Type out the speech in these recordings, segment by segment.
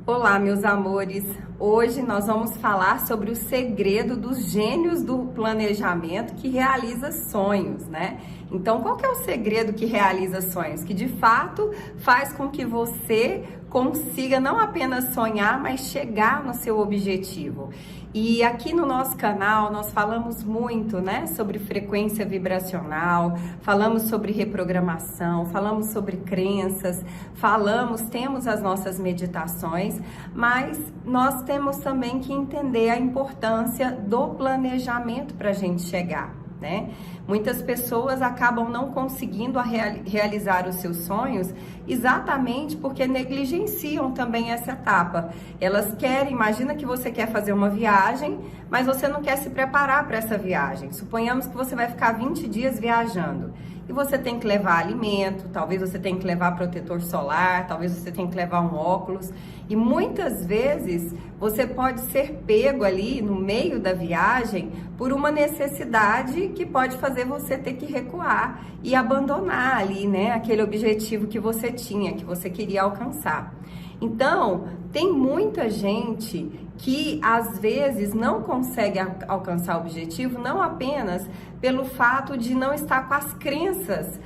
Olá, meus amores! Hoje nós vamos falar sobre o segredo dos gênios do planejamento que realiza sonhos, né? Então, qual que é o segredo que realiza sonhos? Que de fato faz com que você consiga não apenas sonhar, mas chegar no seu objetivo. E aqui no nosso canal nós falamos muito, né, sobre frequência vibracional, falamos sobre reprogramação, falamos sobre crenças, temos as nossas meditações, mas nós temos também que entender a importância do planejamento para a gente chegar, né? Muitas pessoas acabam não conseguindo realizar os seus sonhos exatamente porque negligenciam também essa etapa. Elas querem, imagina que você quer fazer uma viagem, mas você não quer se preparar para essa viagem. Suponhamos que você vai ficar 20 dias viajando e você tem que levar alimento, talvez você tenha que levar protetor solar, talvez você tenha que levar um óculos. E muitas vezes você pode ser pego ali no meio da viagem por uma necessidade que pode fazer você ter que recuar e abandonar ali, né, aquele objetivo que você tinha, que você queria alcançar. Então, tem muita gente que às vezes não consegue alcançar o objetivo, não apenas pelo fato de não estar com as crenças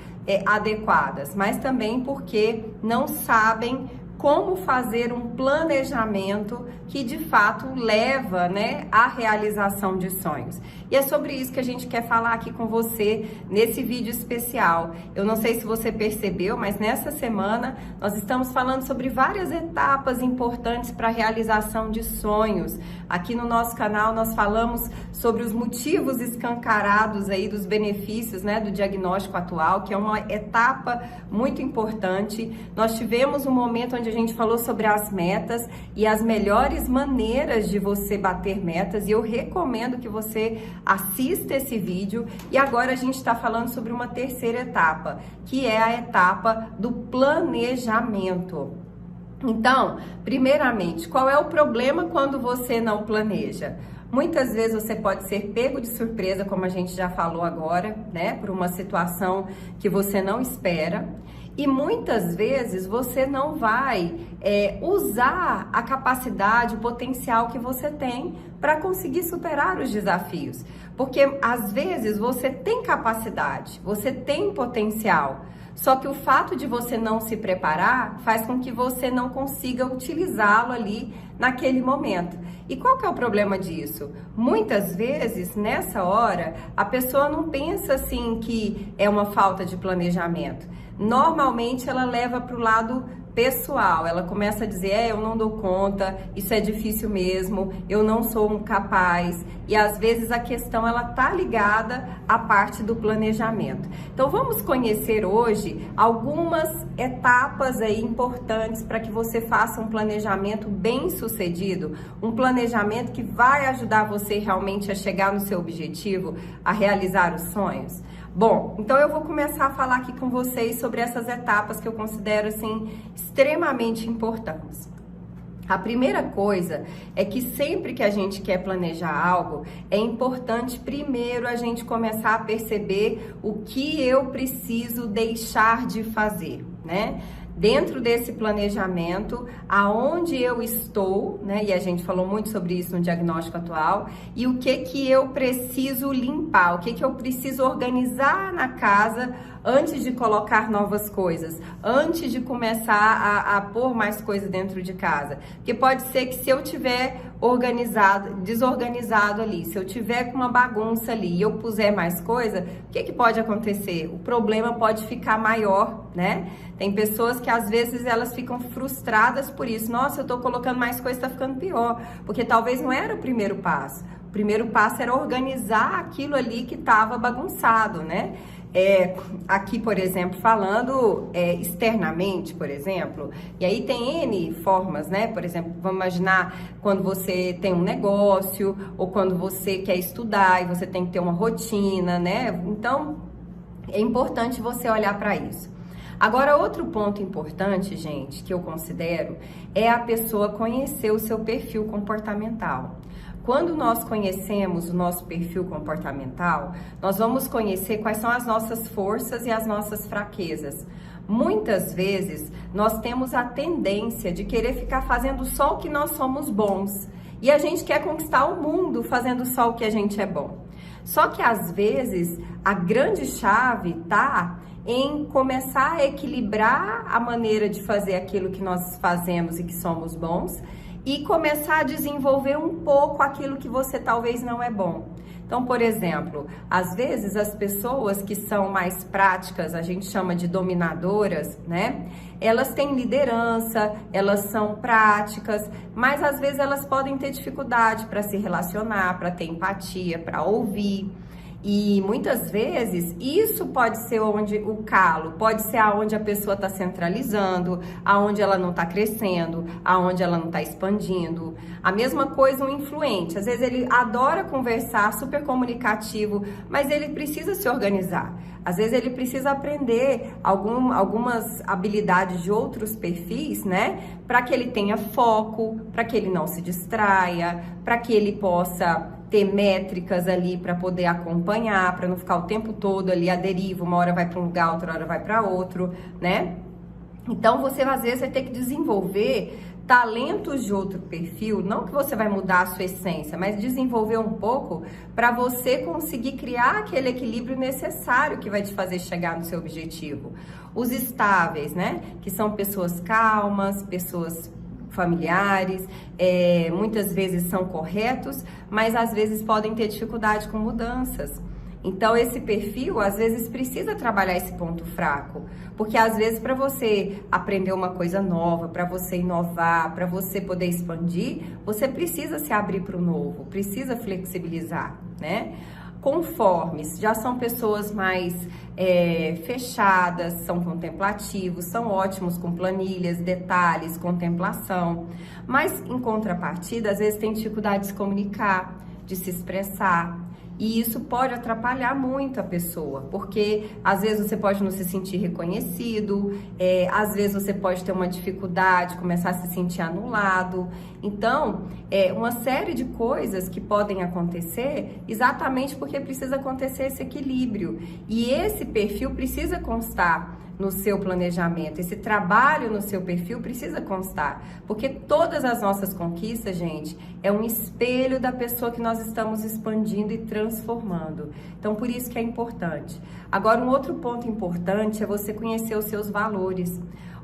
adequadas, mas também porque não sabem como fazer um planejamento que de fato leva, né, à realização de sonhos. E é sobre isso que a gente quer falar aqui com você nesse vídeo especial. Eu não sei se você percebeu, mas nessa semana nós estamos falando sobre várias etapas importantes para a realização de sonhos. Aqui no nosso canal nós falamos sobre os motivos escancarados aí dos benefícios, né, do diagnóstico atual, que é uma etapa muito importante. Nós tivemos um momento onde a gente falou sobre as metas e as melhores maneiras de você bater metas, e eu recomendo que você assista esse vídeo. E agora a gente está falando sobre uma terceira etapa, que é a etapa do planejamento. Então, primeiramente, qual é o problema quando você não planeja? Muitas vezes você pode ser pego de surpresa, como a gente já falou agora, né, por uma situação que você não espera. E muitas vezes você não vai usar a capacidade, o potencial que você tem para conseguir superar os desafios. Porque às vezes você tem capacidade, você tem potencial, só que o fato de você não se preparar faz com que você não consiga utilizá-lo ali naquele momento. E qual que é o problema disso? Muitas vezes, nessa hora, a pessoa não pensa assim que é uma falta de planejamento. Normalmente ela leva para o lado pessoal, ela começa a dizer, eu não dou conta, isso é difícil mesmo, eu não sou capaz. E às vezes a questão ela tá ligada à parte do planejamento. Então vamos conhecer hoje algumas etapas aí importantes para que você faça um planejamento bem sucedido, um planejamento que vai ajudar você realmente a chegar no seu objetivo, a realizar os sonhos. Bom, então eu vou começar a falar aqui com vocês sobre essas etapas que eu considero assim extremamente importantes. A primeira coisa é que sempre que a gente quer planejar algo, é importante primeiro a gente começar a perceber o que eu preciso deixar de fazer, né? Dentro desse planejamento, aonde eu estou, né? E a gente falou muito sobre isso no diagnóstico atual, e o que eu preciso limpar, o que eu preciso organizar na casa antes de colocar novas coisas, antes de começar a pôr mais coisas dentro de casa. Porque pode ser que se eu tiver desorganizado ali, se eu tiver com uma bagunça ali e eu puser mais coisa, o que pode acontecer? O problema pode ficar maior, né? Tem pessoas que às vezes elas ficam frustradas por isso. Nossa, eu tô colocando mais coisa, tá ficando pior. Porque talvez não era o primeiro passo. O primeiro passo era organizar aquilo ali que estava bagunçado, né? Aqui, por exemplo, falando externamente, por exemplo, e aí tem N formas, né? Por exemplo, vamos imaginar quando você tem um negócio ou quando você quer estudar e você tem que ter uma rotina, né? Então, é importante você olhar para isso. Agora, outro ponto importante, gente, que eu considero, é a pessoa conhecer o seu perfil comportamental. Quando nós conhecemos o nosso perfil comportamental, nós vamos conhecer quais são as nossas forças e as nossas fraquezas. Muitas vezes, nós temos a tendência de querer ficar fazendo só o que nós somos bons. E a gente quer conquistar o mundo fazendo só o que a gente é bom. Só que às vezes, a grande chave tá em começar a equilibrar a maneira de fazer aquilo que nós fazemos e que somos bons e começar a desenvolver um pouco aquilo que você talvez não é bom. Então, por exemplo, às vezes as pessoas que são mais práticas, a gente chama de dominadoras, né? Elas têm liderança, elas são práticas, mas às vezes elas podem ter dificuldade para se relacionar, para ter empatia, para ouvir. E muitas vezes isso pode ser onde o calo, pode ser aonde a pessoa está centralizando, aonde ela não está crescendo, aonde ela não está expandindo. A mesma coisa um influente, às vezes ele adora conversar, super comunicativo, mas ele precisa se organizar. Às vezes ele precisa aprender algumas habilidades de outros perfis, né? Para que ele tenha foco, para que ele não se distraia, para que ele possa ter métricas ali para poder acompanhar, para não ficar o tempo todo ali à deriva, uma hora vai para um lugar, outra hora vai para outro, né? Então você às vezes vai ter que desenvolver talentos de outro perfil, não que você vai mudar a sua essência, mas desenvolver um pouco para você conseguir criar aquele equilíbrio necessário que vai te fazer chegar no seu objetivo. Os estáveis, né? Que são pessoas calmas, pessoas familiares, muitas vezes são corretos, mas às vezes podem ter dificuldade com mudanças. Então esse perfil às vezes precisa trabalhar esse ponto fraco, porque às vezes para você aprender uma coisa nova, para você inovar, para você poder expandir, você precisa se abrir para o novo, precisa flexibilizar, né? Conformes, já são pessoas mais fechadas, são contemplativos, são ótimos com planilhas, detalhes, contemplação, mas em contrapartida, às vezes tem dificuldade de se comunicar, de se expressar. E isso pode atrapalhar muito a pessoa, porque às vezes você pode não se sentir reconhecido, às vezes você pode ter uma dificuldade, começar a se sentir anulado. Então, uma série de coisas que podem acontecer exatamente porque precisa acontecer esse equilíbrio. E esse perfil precisa constar no seu planejamento, esse trabalho no seu perfil precisa constar, porque todas as nossas conquistas, gente, é um espelho da pessoa que nós estamos expandindo e transformando. Então, por isso que é importante. Agora, um outro ponto importante é você conhecer os seus valores.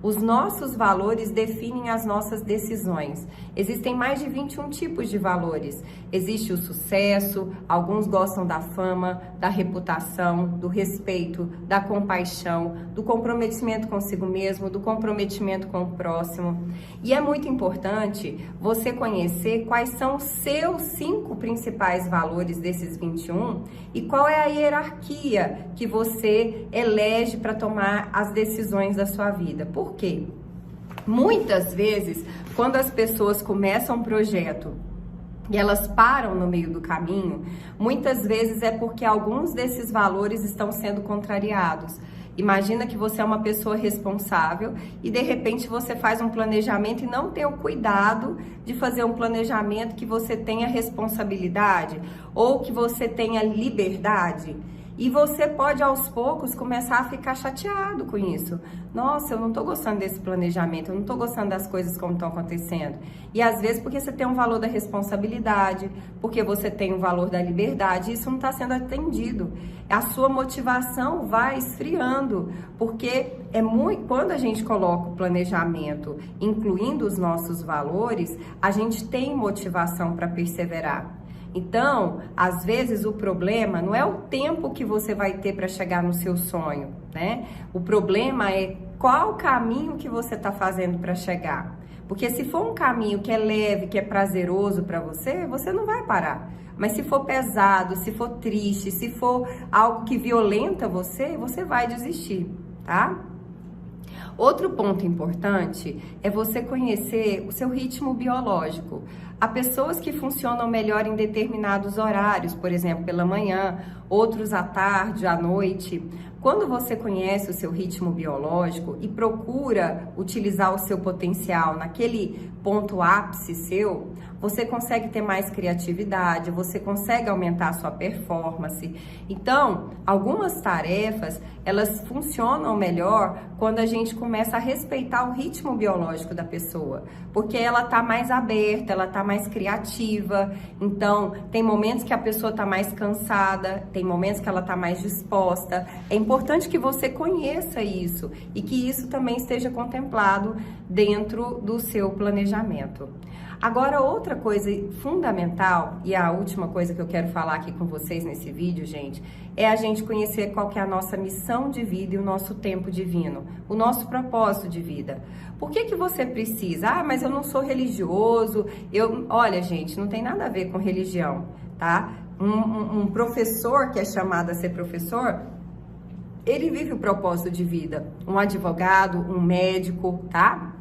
Os nossos valores definem as nossas decisões. Existem mais de 21 tipos de valores. Existe o sucesso, alguns gostam da fama, da reputação, do respeito, da compaixão, do comprometimento consigo mesmo, do comprometimento com o próximo. E é muito importante você conhecer quais são os seus 5 principais valores desses 21 e qual é a hierarquia que você elege para tomar as decisões da sua vida. Por quê? Muitas vezes, quando as pessoas começam um projeto e elas param no meio do caminho, muitas vezes é porque alguns desses valores estão sendo contrariados. Imagina que você é uma pessoa responsável e de repente você faz um planejamento e não tem o cuidado de fazer um planejamento que você tenha responsabilidade ou que você tenha liberdade. E você pode, aos poucos, começar a ficar chateado com isso. Nossa, eu não tô gostando desse planejamento, eu não tô gostando das coisas como estão acontecendo. E às vezes porque você tem um valor da responsabilidade, porque você tem um valor da liberdade, e isso não está sendo atendido. A sua motivação vai esfriando, porque quando a gente coloca o planejamento, incluindo os nossos valores, a gente tem motivação para perseverar. Então, às vezes o problema não é o tempo que você vai ter para chegar no seu sonho, né? O problema é qual caminho que você está fazendo para chegar. Porque se for um caminho que é leve, que é prazeroso para você, você não vai parar. Mas se for pesado, se for triste, se for algo que violenta você, você vai desistir, tá? Outro ponto importante é você conhecer o seu ritmo biológico. Há pessoas que funcionam melhor em determinados horários, por exemplo, pela manhã, outros à tarde, à noite. Quando você conhece o seu ritmo biológico e procura utilizar o seu potencial naquele ponto ápice seu, você consegue ter mais criatividade, você consegue aumentar a sua performance. Então, algumas tarefas, elas funcionam melhor quando a gente começa a respeitar o ritmo biológico da pessoa, porque ela tá mais aberta, ela tá mais criativa. Então, tem momentos que a pessoa tá mais cansada, tem momentos que ela tá mais disposta. É importante que você conheça isso e que isso também esteja contemplado dentro do seu planejamento. Agora, outra coisa fundamental, e a última coisa que eu quero falar aqui com vocês nesse vídeo, gente, é a gente conhecer qual que é a nossa missão de vida e o nosso tempo divino, o nosso propósito de vida. Por que que você precisa? Ah, mas eu não sou religioso. Olha, gente, não tem nada a ver com religião, tá? Um professor que é chamado a ser professor, ele vive o propósito de vida. Um advogado, um médico, tá?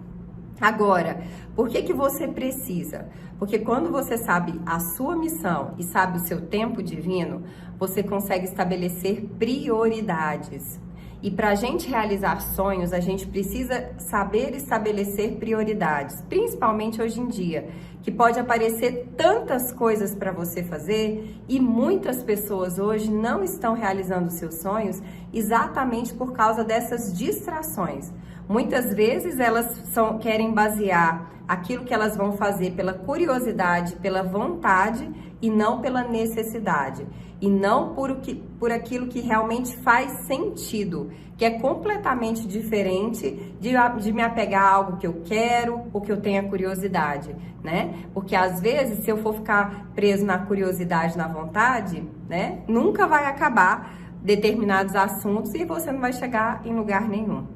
Agora, por que que você precisa? Porque quando você sabe a sua missão e sabe o seu tempo divino, você consegue estabelecer prioridades. E para a gente realizar sonhos, a gente precisa saber estabelecer prioridades, principalmente hoje em dia, que pode aparecer tantas coisas para você fazer e muitas pessoas hoje não estão realizando seus sonhos exatamente por causa dessas distrações. Muitas vezes elas querem basear aquilo que elas vão fazer pela curiosidade, pela vontade e não pela necessidade. E não por aquilo que realmente faz sentido, que é completamente diferente de me apegar a algo que eu quero ou que eu tenha curiosidade, né? Porque às vezes, se eu for ficar preso na curiosidade, na vontade, né? Nunca vai acabar determinados assuntos e você não vai chegar em lugar nenhum.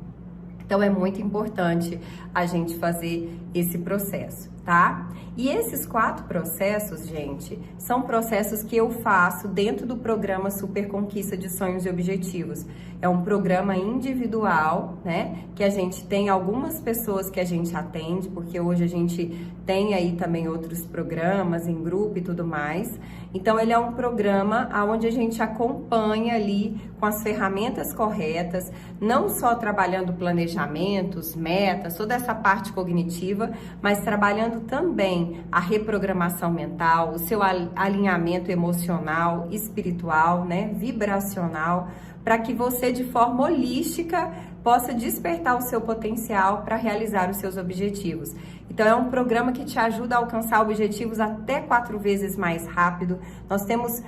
Então, é muito importante a gente fazer esse processo, tá? E esses 4 processos, gente, são processos que eu faço dentro do programa Super Conquista de Sonhos e Objetivos. É um programa individual, né? Que a gente tem algumas pessoas que a gente atende, porque hoje a gente tem aí também outros programas em grupo e tudo mais. Então, ele é um programa onde a gente acompanha ali com as ferramentas corretas, não só trabalhando planejamentos, metas, toda essa parte cognitiva, mas trabalhando também a reprogramação mental, o seu alinhamento emocional, espiritual, né, vibracional, para que você, de forma holística, possa despertar o seu potencial para realizar os seus objetivos. Então, é um programa que te ajuda a alcançar objetivos até 4 vezes mais rápido. Nós temos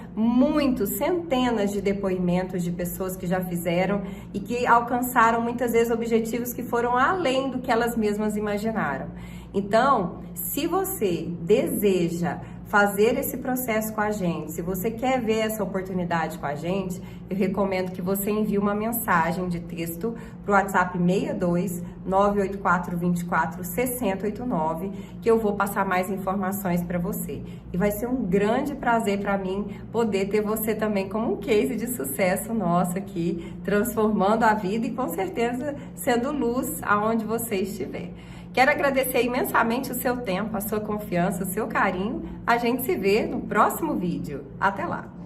centenas de depoimentos de pessoas que já fizeram e que alcançaram muitas vezes objetivos que foram além do que elas mesmas imaginaram. Então, se você deseja fazer esse processo com a gente, se você quer ver essa oportunidade com a gente, eu recomendo que você envie uma mensagem de texto para o WhatsApp 62 984 24 6089, que eu vou passar mais informações para você. E vai ser um grande prazer para mim poder ter você também como um case de sucesso nosso aqui, transformando a vida e com certeza sendo luz aonde você estiver. Quero agradecer imensamente o seu tempo, a sua confiança, o seu carinho. A gente se vê no próximo vídeo. Até lá!